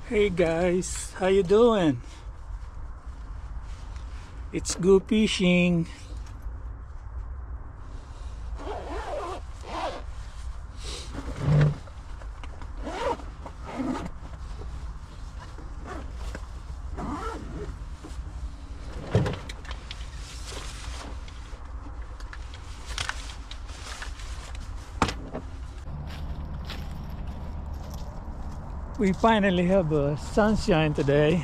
Hey guys, how you doing? It's Go Fishing. We finally have sunshine today.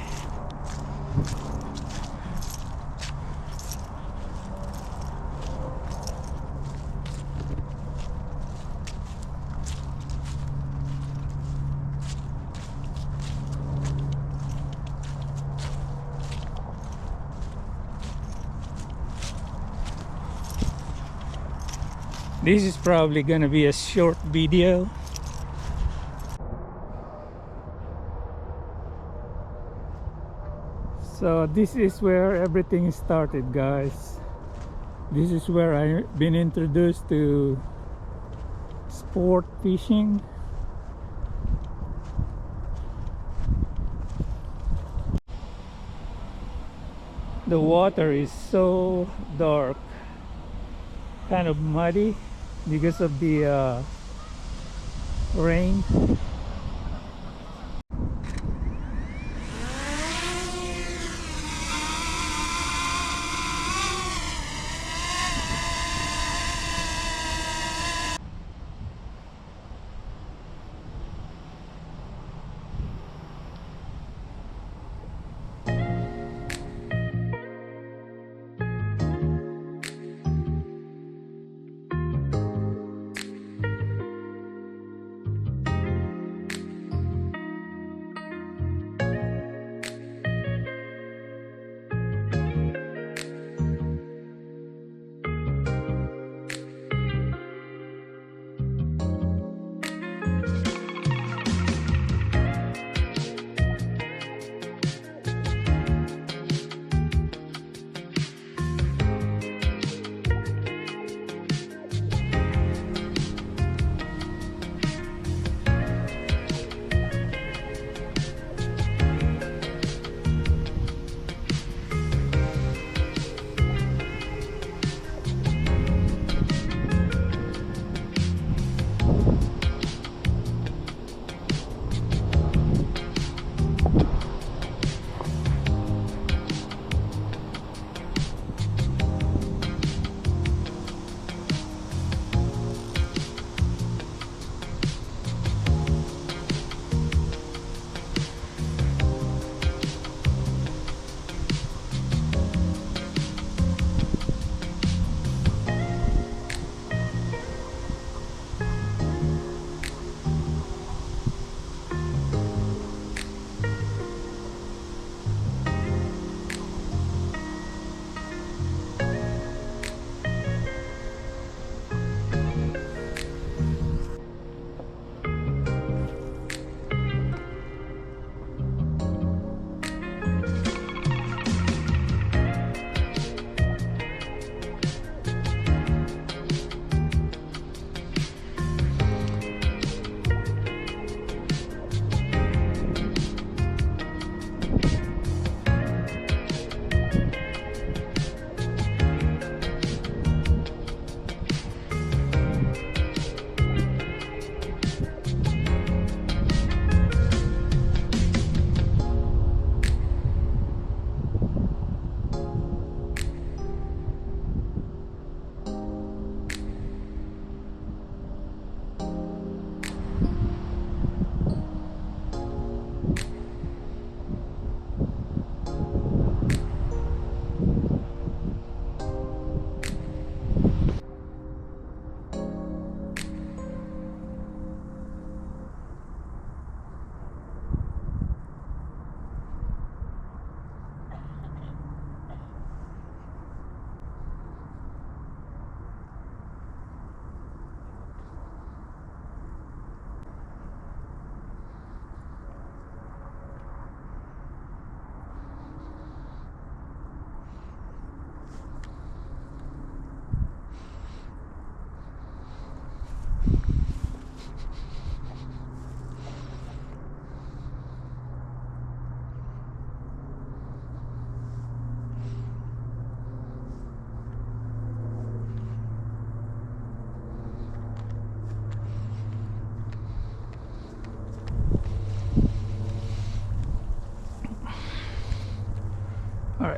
This is probably gonna be a short video. So this is where everything started, guys. This is where I've been introduced to sport fishing. The water is so dark, kind of muddy because of the rain.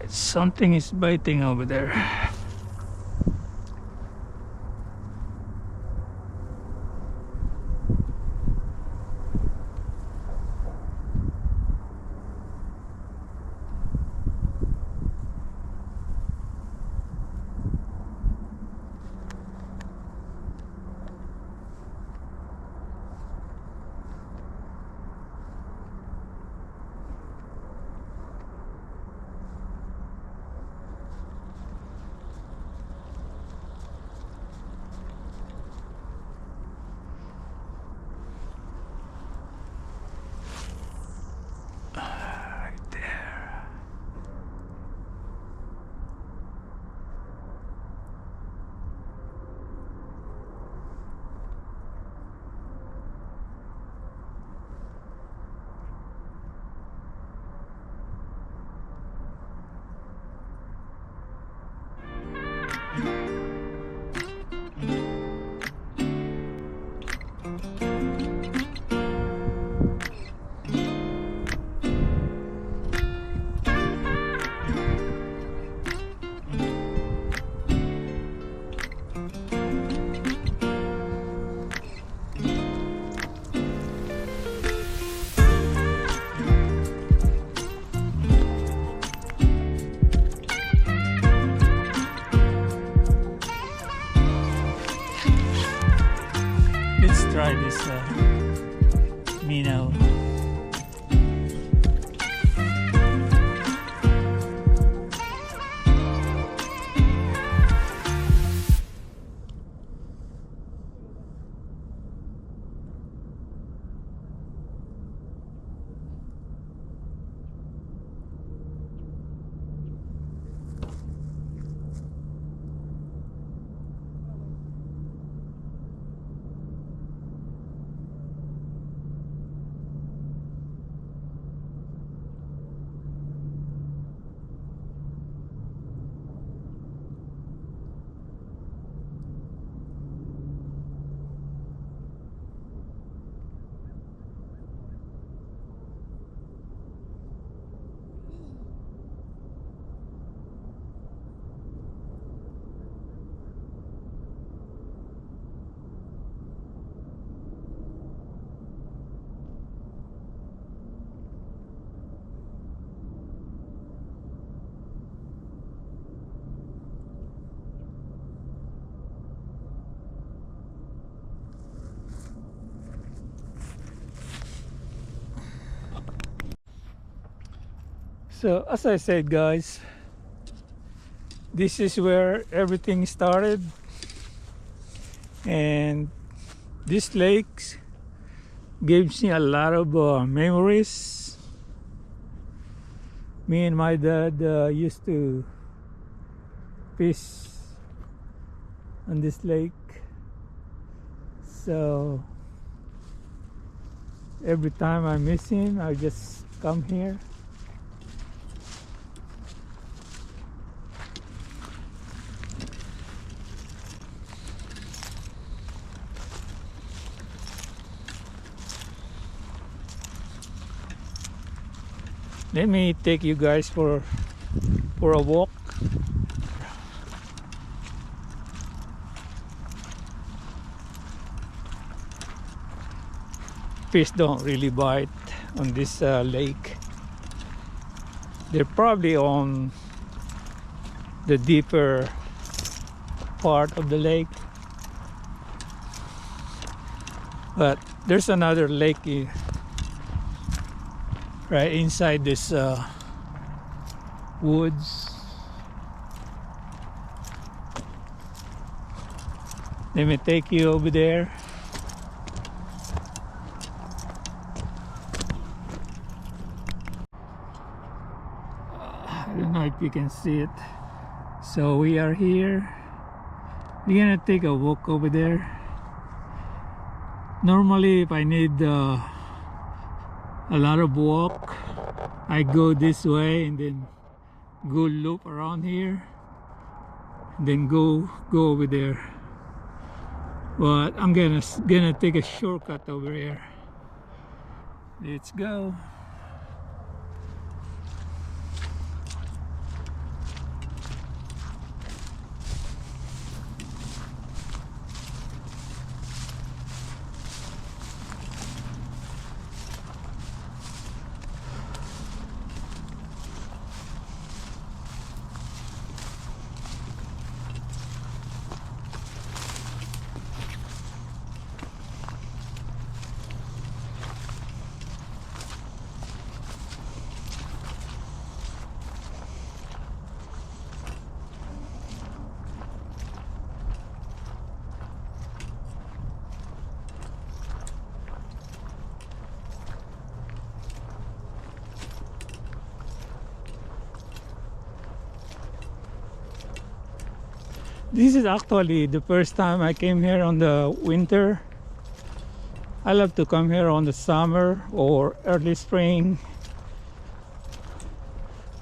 Something is biting over there. Let's try this minnow. So as I said, guys, this is where everything started, and this lake gives me a lot of memories. Me and my dad used to fish on this lake, so every time I miss him, I just come here. Let me take you guys for a walk. Fish don't really bite on this lake. They're probably on the deeper part of the lake, but there's another lake right inside this woods. Let me take you over there. I don't know if you can see it. So we are here. We're gonna take a walk over there. Normally, if I need a lot of walk, I go this way and then go loop around here and then go over there, but I'm gonna take a shortcut over here. Let's go. This is actually the first time I came here on the winter. I love to come here on the summer or early spring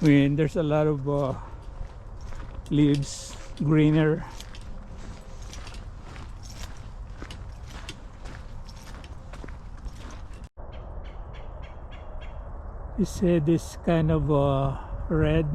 when there's a lot of leaves, greener. You see this kind of red.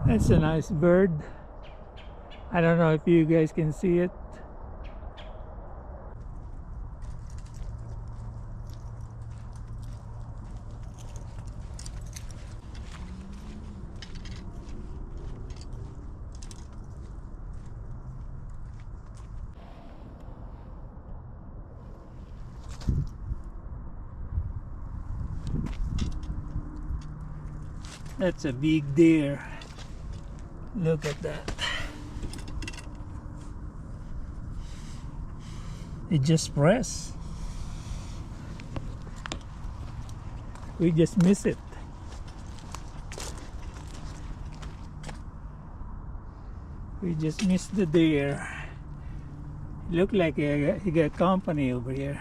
That's a nice bird. I don't know if you guys can see it. That's a big deer. Look at that. It just pressed. We just missed it. We just missed the deer. Look like he got company over here.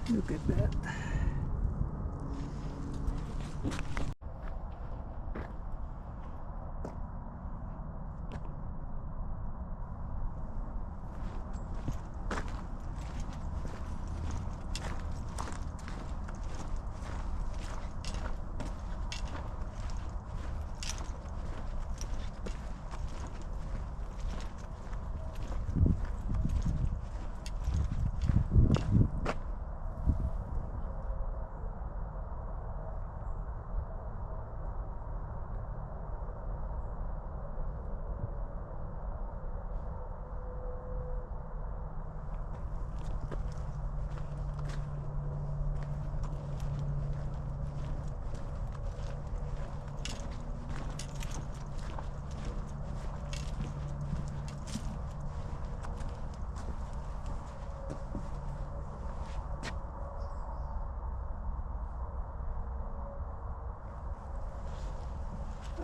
Look at that.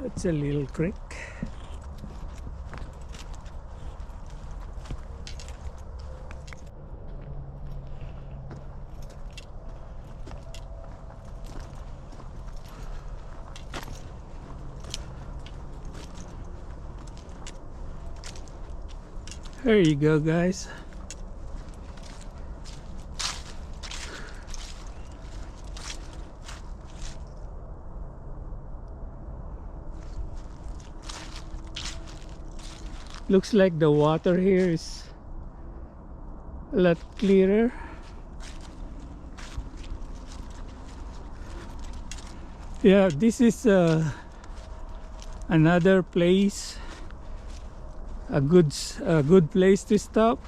It's a little creek. There you go, guys. Looks like the water here is a lot clearer. Yeah, this is another place, a good place to stop.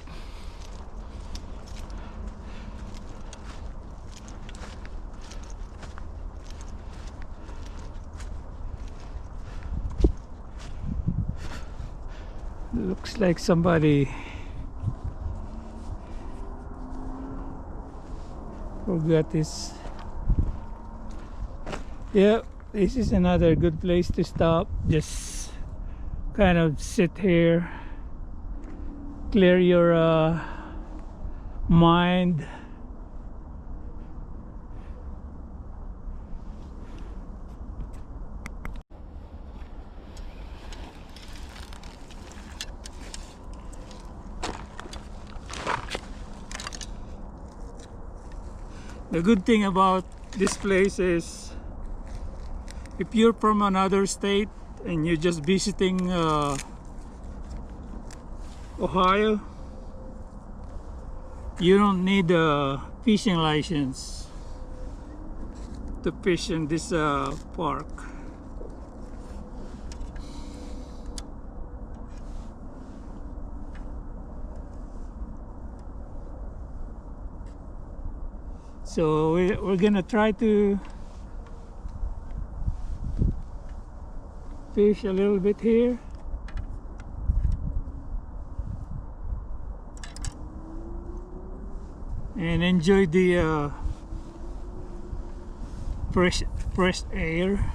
Looks like somebody forgot this. Yeah, this is another good place to stop. Just kind of sit here, clear your mind. The good thing about this place is, if you're from another state and you're just visiting Ohio, you don't need a fishing license to fish in this park. So we're gonna try to fish a little bit here. And enjoy the fresh air.